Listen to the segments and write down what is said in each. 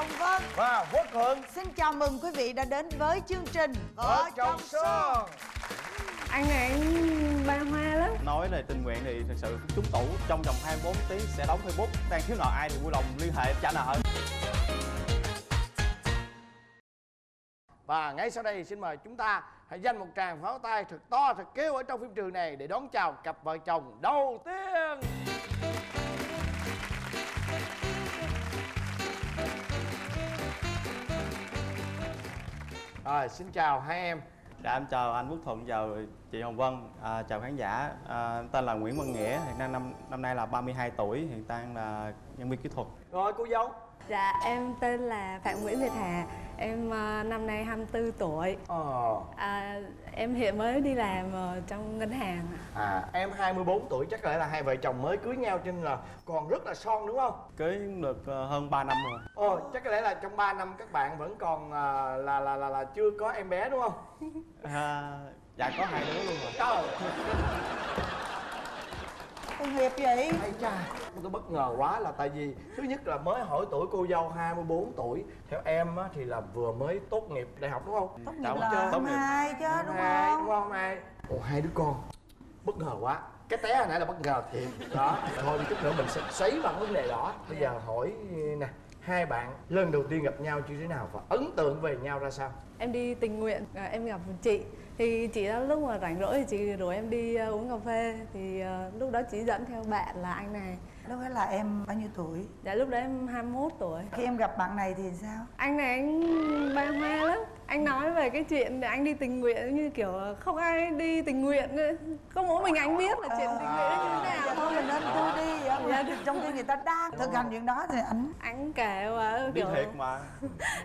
Hồng Vân và Quốc Hường. xin chào mừng quý vị đã đến với chương trình Vợ chồng son. Anh này anh ban hoa lắm. Nói về tình nguyện thì thật sự trúng tủ trong vòng 24 tiếng sẽ đóng Facebook. Đang thiếu nợ ai thì vui lòng liên hệ trả nợ. Và ngay sau đây xin mời chúng ta hãy dành một tràng pháo tay thật to thật kêu ở trong phim trường này để đón chào cặp vợ chồng đầu tiên. Rồi, xin chào hai em. Dạ, em chào anh Quốc Thuận, chào chị Hồng Vân, chào khán giả. Em tên là Nguyễn Văn Nghĩa, hiện nay năm nay là 32 tuổi, hiện đang là nhân viên kỹ thuật. Rồi cô dâu. Dạ em tên là Phạm Nguyễn Việt Hà. Em năm nay 24 tuổi. Em hiện mới đi làm trong ngân hàng. Em 24 tuổi, chắc là hai vợ chồng mới cưới nhau cho nên là còn rất là son đúng không? Cưới được hơn 3 năm rồi. Chắc có lẽ là trong 3 năm các bạn vẫn còn là chưa có em bé đúng không? Dạ có 2 đứa luôn rồi. Trời, tội nghiệp vậy. hay cha, tôi bất ngờ quá là tại vì thứ nhất là mới hỏi tuổi cô dâu 24 tuổi. Theo em á, thì là vừa mới tốt nghiệp đại học đúng không? Tốt nghiệp Dạ, là tốt nghiệp. 22 chứ đúng Hai không? đúng không hai? Hai đứa con, bất ngờ quá. Cái té hồi nãy là bất ngờ thiệt đó. Thôi chút nữa mình sẽ xoáy vào vấn đề đó. Bây giờ hỏi nè, hai bạn lần đầu tiên gặp nhau như thế nào và ấn tượng về nhau ra sao? Em đi tình nguyện, em gặp một chị. Thì chị đó lúc mà rảnh rỗi thì chị rủ em đi uống cà phê. Thì lúc đó chị dẫn theo bạn là anh này. Lúc ấy là em bao nhiêu tuổi? Dạ lúc đó em 21 tuổi. Khi em gặp bạn này thì sao? Anh này anh ban hoa lắm. Anh nói về cái chuyện để anh đi tình nguyện như kiểu không ai đi tình nguyện ấy. Có mỗi mình anh biết là chuyện tình nguyện như thế nào. Thôi mình nên vui đi. Trong khi người ta đang thực hành chuyện đó thì Anh kể mà Đi kiểu thiệt mà.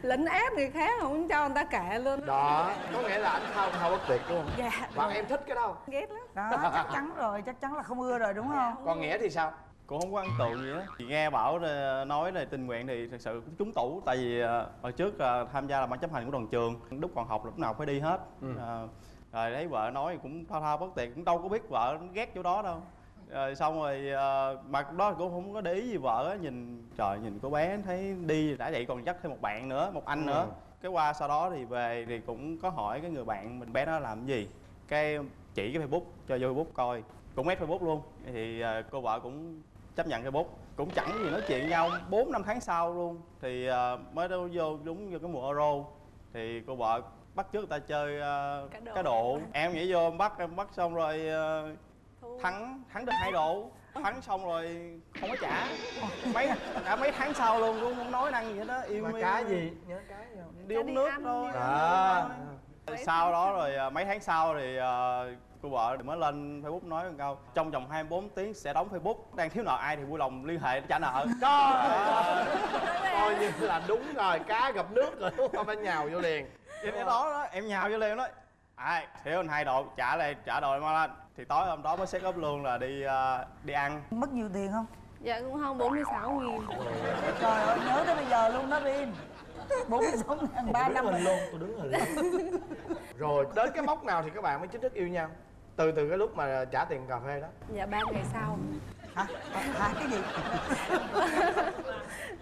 lấn át người khác không cho người ta kể luôn. Đó, có nghĩa là anh thao bất tuyệt đúng không? Dạ. Và em thích cái đâu? Ghét lắm. đó chắc chắn rồi, chắc chắn là không ưa rồi đúng không? Còn Nghĩa thì sao? Cũng không có ấn tượng gì á. Chị nghe bảo nói về tình nguyện thì thật sự cũng trúng tủ. Tại vì hồi trước tham gia là ban chấp hành của đoàn trường, lúc còn học lúc nào phải đi hết. Rồi thấy vợ nói thì cũng thao bất tuyệt, cũng đâu có biết vợ ghét chỗ đó đâu. Rồi xong rồi mà đó cũng không có để ý gì vợ á, nhìn trời nhìn cô bé thấy đi đã vậy còn dắt thêm một bạn nữa, một anh nữa. Cái qua sau đó thì về thì cũng có hỏi cái người bạn mình bé đó làm cái gì, cái chỉ cái Facebook cho vô Facebook coi, cũng add Facebook luôn. Thì cô vợ cũng chấp nhận Facebook, cũng chẳng gì nói chuyện nhau. 4-5 tháng sau luôn thì mới đâu vô đúng vô cái mùa Euro thì cô vợ bắt chước người ta chơi cá độ. Em nhảy vô em bắt xong rồi thắng được 2 độ, thắng xong rồi không có trả cả mấy tháng sau luôn, cũng không nói năng gì hết đó. Yêu Mà cá gì? Nhớ cá gì không? đi uống nước thôi. Sau đó rồi mấy tháng sau thì cô vợ mới lên Facebook nói một câu trong vòng 24 tiếng sẽ đóng Facebook. Đang thiếu nợ ai thì vui lòng liên hệ trả nợ. Coi như là đúng rồi, cá gặp nước rồi đúng không? Anh nhào vô liền. Em đó em nhào vô liền nói thiếu anh 2 độ trả đồ em lên. Thì tối hôm đó mới set up luôn là đi ăn. Mất nhiều tiền không? Dạ cũng không, 46.000. Trời ơi, nhớ tới bây giờ luôn đó Bin. 46.000 3 năm luôn, tôi đứng hình luôn. Rồi đến cái mốc nào thì các bạn mới chính thức yêu nhau? Từ cái lúc mà trả tiền cà phê đó. Dạ 3 ngày sau. Hả? Cái gì?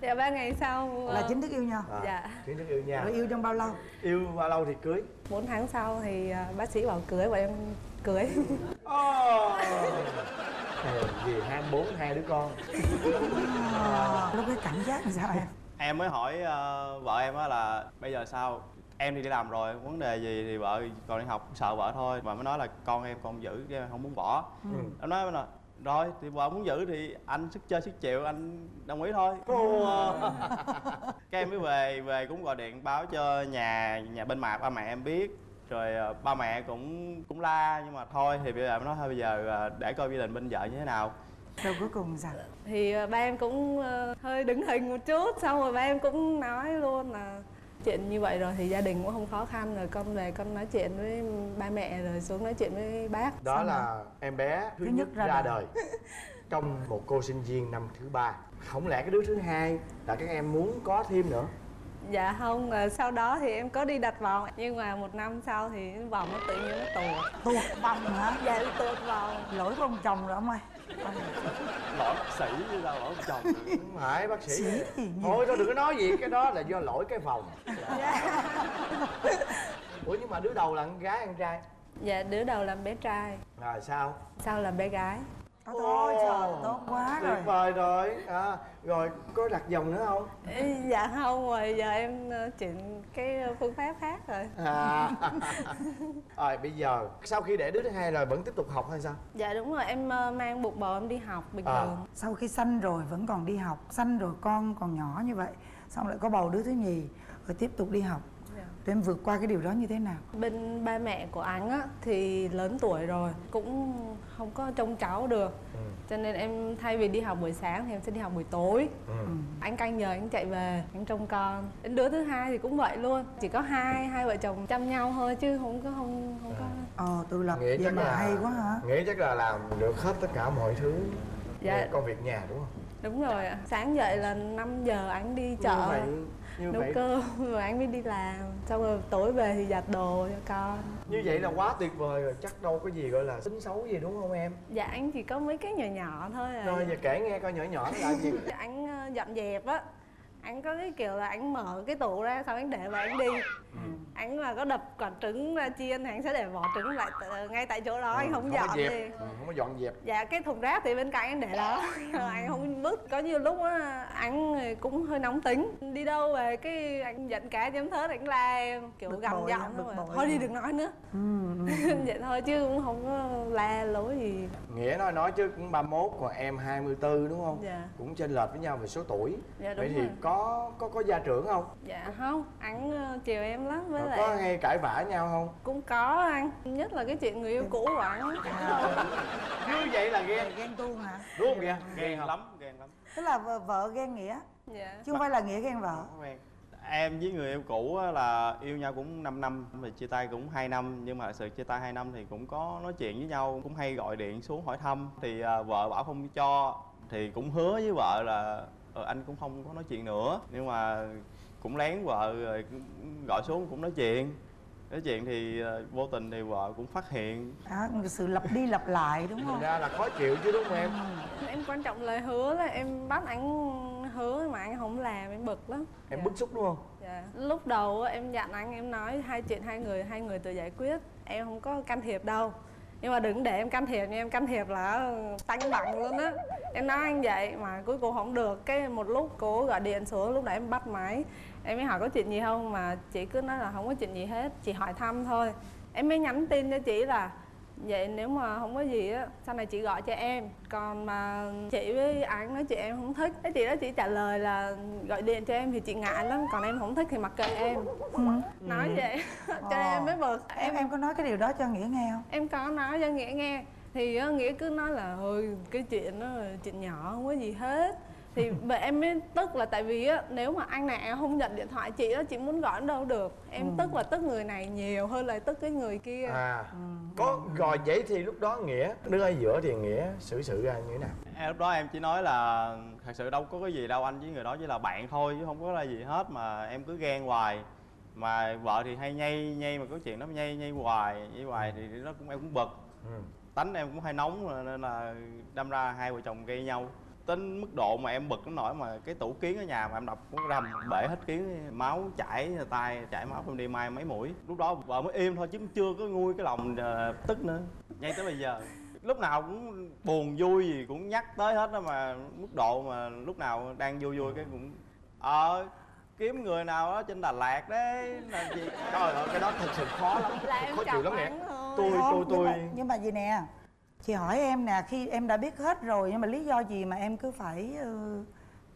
Dạ 3 ngày sau Là chính thức yêu nhau? Dạ. Chính thức yêu nhau. Rồi yêu trong bao lâu? Yêu bao lâu thì cưới? 4 tháng sau thì bác sĩ bảo cưới và em cưới. Vì 24 2 đứa con. Lúc cái cảm giác làm sao em? Em mới hỏi vợ em á là bây giờ sao, em thì đi làm rồi, vấn đề gì thì vợ còn đi học, sợ vợ thôi. Mà mới nói là con em con giữ chứ em không muốn bỏ. Em nói là rồi thì vợ muốn giữ thì anh sức chơi sức chịu, anh đồng ý thôi. Cái em mới về cũng gọi điện báo cho nhà bên ba mẹ em biết. Rồi ba mẹ cũng la, nhưng mà thôi thì bây giờ em nói thôi bây giờ để coi gia đình bên vợ như thế nào. Rồi cuối cùng sao? Thì ba em cũng hơi đứng hình một chút, xong rồi ba em cũng nói luôn là chuyện như vậy rồi thì gia đình cũng không khó khăn, rồi con về con nói chuyện với ba mẹ rồi xuống nói chuyện với bác. Đó là em bé thứ nhất ra đời trong một cô sinh viên năm thứ 3. Không lẽ cái đứa thứ hai là các em muốn có thêm nữa? Dạ không, sau đó thì em có đi đặt vòng, nhưng mà 1 năm sau thì vòng nó tự nhiên nó tuột. Tuột vòng hả? Dạ tuột vòng. Lỗi của ông chồng rồi ông ơi. lỗi bác sĩ chứ sao lỗi ông chồng. Không phải bác sĩ. Sĩ gì nhiều. Thôi thôi đừng có nói gì, cái đó là do lỗi cái phòng. Ủa nhưng mà đứa đầu là con gái con trai? Dạ đứa đầu làm bé trai, Rồi sao? sau là bé gái. Thôi trời, tốt quá rồi. Tuyệt vời rồi. Rồi có đặt vòng nữa không? Dạ không, rồi giờ em chuyển cái phương pháp khác rồi. Rồi bây giờ sau khi đẻ đứa thứ hai rồi vẫn tiếp tục học hay sao? Dạ đúng rồi, em mang bụng bầu em đi học bình thường. Sau khi sanh rồi vẫn còn đi học, sanh rồi con còn nhỏ như vậy, xong lại có bầu đứa thứ nhì rồi tiếp tục đi học. Dạ. Tụi em vượt qua cái điều đó như thế nào? Bên ba mẹ của anh á thì lớn tuổi rồi, cũng không có trông cháu được. Cho nên em thay vì đi học buổi sáng thì em sẽ đi học buổi tối. Anh canh giờ anh chạy về, anh trông con. Đến đứa thứ hai thì cũng vậy luôn, chỉ có hai vợ chồng chăm nhau thôi chứ không có. Tự lập Nghĩa vậy chắc mà là hay quá hả? Nghĩa chắc là làm được hết tất cả mọi thứ. Dạ. Công việc nhà đúng không? Đúng rồi ạ. Sáng dậy là 5 giờ anh đi Như chợ vậy, như nấu vậy cơm rồi anh mới đi làm, xong rồi tối về thì giặt đồ cho con. Như vậy là quá tuyệt vời rồi, chắc đâu có gì gọi là tính xấu gì đúng không em? Dạ anh chỉ có mấy cái nhỏ nhỏ thôi à. Rồi giờ kể nghe coi nhỏ nhỏ là gì? Anh dọn dẹp á, anh có cái kiểu là anh mở cái tủ ra xong anh để và anh đi. Anh mà có đập quả trứng ra chiên thì anh sẽ để vỏ trứng lại ngay tại chỗ đó, anh không có dọn dẹp. đi. Không có dọn dẹp. Dạ cái thùng rác thì bên cạnh anh để đó. Anh không vứt. Có nhiều lúc á anh cũng hơi nóng tính, đi đâu về cái anh giận cá chém thớt anh la em kiểu Bực gằn bội giọng lắm, bực thôi bội mà. Thôi đi lắm. đừng nói nữa. Vậy thôi chứ cũng không có la lối gì. Nghĩa nói chứ cũng 31 còn em 24 đúng không? Dạ. Cũng chênh lệch với nhau về số tuổi. Dạ, đúng Vậy thì rồi. có gia trưởng không? Dạ không, anh chiều em lắm, với Rồi lại có hay cãi vã nhau không? cũng có anh, nhất là cái chuyện người yêu cũ của anh. Như vậy là ghen Ghen tuông hả? đúng không kìa? Ghen không? lắm, ghen lắm. Tức là vợ ghen Nghĩa Dạ. chứ không phải là Nghĩa ghen vợ. Quen. Em với người yêu cũ á là yêu nhau cũng 5 năm, rồi chia tay cũng 2 năm. Nhưng mà sự chia tay 2 năm thì cũng có nói chuyện với nhau, cũng hay gọi điện xuống hỏi thăm. Thì vợ bảo không cho, thì cũng hứa với vợ là anh cũng không có nói chuyện nữa. Nhưng mà cũng lén vợ rồi gọi xuống cũng nói chuyện thì vô tình thì vợ cũng phát hiện. Sự lặp đi lặp lại đúng Thành không? ra là khó chịu chứ đúng không em? Em quan trọng lời hứa là em bắt anh hứa mà anh không làm em bực lắm. Em Dạ. bức xúc đúng không? Dạ. Lúc đầu á, em dặn anh, em nói hai chuyện hai người tự giải quyết, em không có can thiệp đâu. Nhưng mà đừng để em can thiệp, nhưng em can thiệp là tanh bẳng luôn á. Em nói anh vậy mà cuối cùng không được. Cái một lúc cô gọi điện xuống, lúc đấy em bắt máy, em mới hỏi có chuyện gì không, mà chị cứ nói là không có chuyện gì hết, chị hỏi thăm thôi. Em mới nhắn tin cho chị là vậy nếu mà không có gì á, sau này chị gọi cho em. Còn mà chị với anh nói chị em không thích, cái chị đó chị trả lời là gọi điện cho em thì chị ngại lắm, còn em không thích thì mặc kệ em. Nói vậy cho nên em mới bực. Em có nói cái điều đó cho Nghĩa nghe không? Em có nói cho Nghĩa nghe thì Nghĩa cứ nói là ôi cái chuyện đó là chuyện nhỏ không có gì hết. Thì vậy em mới tức là tại vì á, nếu mà anh này không nhận điện thoại chị đó, chị muốn gọi đâu được. Em tức là tức người này nhiều hơn là tức cái người kia. Có rồi vậy thì lúc đó Nghĩa đứng ở giữa thì Nghĩa xử sự ra như thế nào? Lúc đó em chỉ nói là thật sự đâu có cái gì đâu, anh với người đó chỉ là bạn thôi chứ không có là gì hết, mà em cứ ghen hoài. Mà vợ thì hay nhây mà có chuyện đó nhây hoài thì nó cũng em cũng bực. Tánh em cũng hay nóng nên là đâm ra hai vợ chồng gây nhau. Đến mức độ mà em bực đến nỗi mà cái tủ kiến ở nhà mà em đập cũng rầm bể hết kiến, máu chảy tay, chảy máu em đi mai mấy mũi. Lúc đó vợ mới im thôi chứ chưa có nguôi cái lòng tức nữa. Ngay tới bây giờ lúc nào cũng buồn vui gì cũng nhắc tới hết đó, mà mức độ mà lúc nào đang vui cái cũng kiếm người nào đó trên Đà Lạt đấy làm gì. Trời ơi cái đó thật sự khó lắm, Là em khó chịu chọc lắm Nghĩa. anh thôi. Tôi Nhưng mà gì nè, chị hỏi em nè, khi em đã biết hết rồi nhưng mà lý do gì mà em cứ phải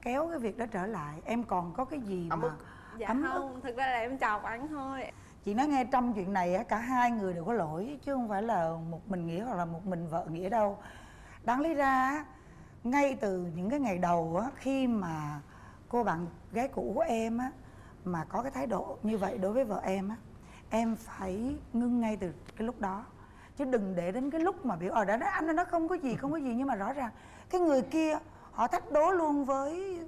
kéo cái việc đó trở lại? Em còn có cái gì ấm mà ức? Dạ ấm ức? không, thực ra là em chọc anh thôi. Chị nói nghe, trong chuyện này á, cả hai người đều có lỗi chứ không phải là một mình Nghĩa hoặc là một mình vợ Nghĩa đâu. Đáng lý ra á, ngay từ những cái ngày đầu á, khi mà cô bạn gái cũ của em á mà có cái thái độ như vậy đối với vợ em á, em phải ngưng ngay từ cái lúc đó, chứ đừng để đến cái lúc mà biểu đó anh nó không có gì nhưng mà rõ ràng cái người kia họ thách đố luôn với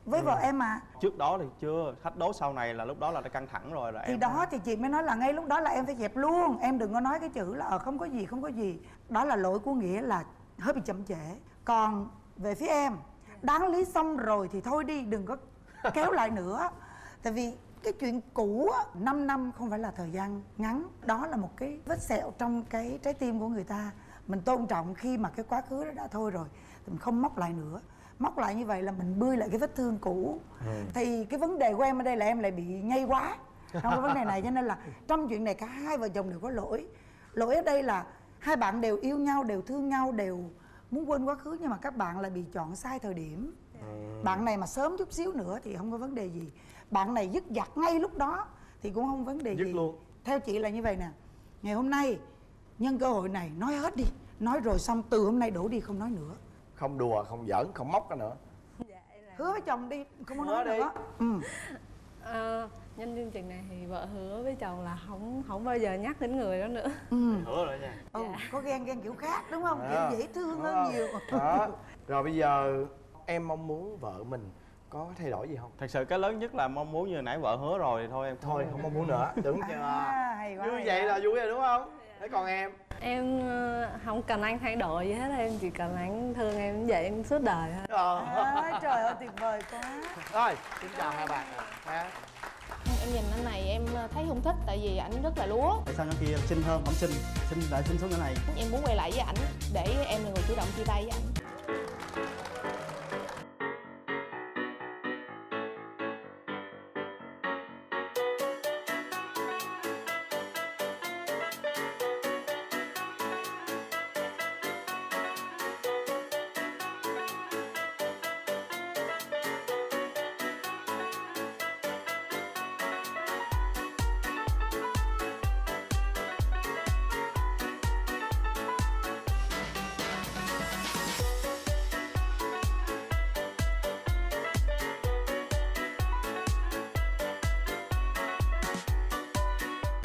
vợ em mà. Trước đó thì chưa, thách đố sau này là lúc đó là đã căng thẳng rồi là thì em đó thì chị mới nói là ngay lúc đó là em phải dẹp luôn, em đừng có nói cái chữ là không có gì. Đó là lỗi của Nghĩa là hơi bị chậm trễ, Còn về phía em, đáng lý xong rồi thì thôi đi, đừng có kéo lại nữa. Tại vì cái chuyện cũ á, 5 năm không phải là thời gian ngắn. Đó là một cái vết sẹo trong cái trái tim của người ta. Mình tôn trọng khi mà cái quá khứ đó đã thôi rồi, mình không móc lại nữa. Móc lại như vậy là mình bươi lại cái vết thương cũ. Thì cái vấn đề của em ở đây là em lại bị nhây quá trong cái vấn đề này, cho nên là trong chuyện này cả hai vợ chồng đều có lỗi. Lỗi ở đây là hai bạn đều yêu nhau, đều thương nhau, đều muốn quên quá khứ, nhưng mà các bạn lại bị chọn sai thời điểm. Bạn này mà sớm chút xíu nữa thì không có vấn đề gì. Bạn này dứt dặt ngay lúc đó thì cũng không vấn đề Dứt gì luôn. Theo chị là như vậy nè, ngày hôm nay nhân cơ hội này nói hết đi. Nói rồi xong từ hôm nay đổ đi không nói nữa. Không đùa, không giỡn, không móc ra nữa. Hứa với chồng đi, không có Hứa nói đi. nữa. Nhân chương trình này thì vợ hứa với chồng là không bao giờ nhắc đến người đó nữa. Hứa rồi nha. Có ghen kiểu khác đúng không? Đó. Kiểu dễ thương hơn nhiều. Đó. Rồi bây giờ em mong muốn vợ mình có thay đổi gì không? Thật sự cái lớn nhất là mong muốn như nãy vợ hứa rồi thì thôi em Thôi không mong muốn nữa, đúng chưa? Hay quá, Như hay vậy quá. là vui rồi đúng không? Thế còn em? Em không cần anh thay đổi gì hết, em chỉ cần anh thương em như vậy em suốt đời thôi. Trời ơi tuyệt vời quá. Rồi, xin chào hai bạn. Em nhìn anh này em thấy không thích tại vì ảnh rất là lúa. tại sao nhỏ kia xinh hơn không xinh lại xinh xuống cái này. Em muốn quay lại với ảnh để em là người chủ động chia tay với ảnh.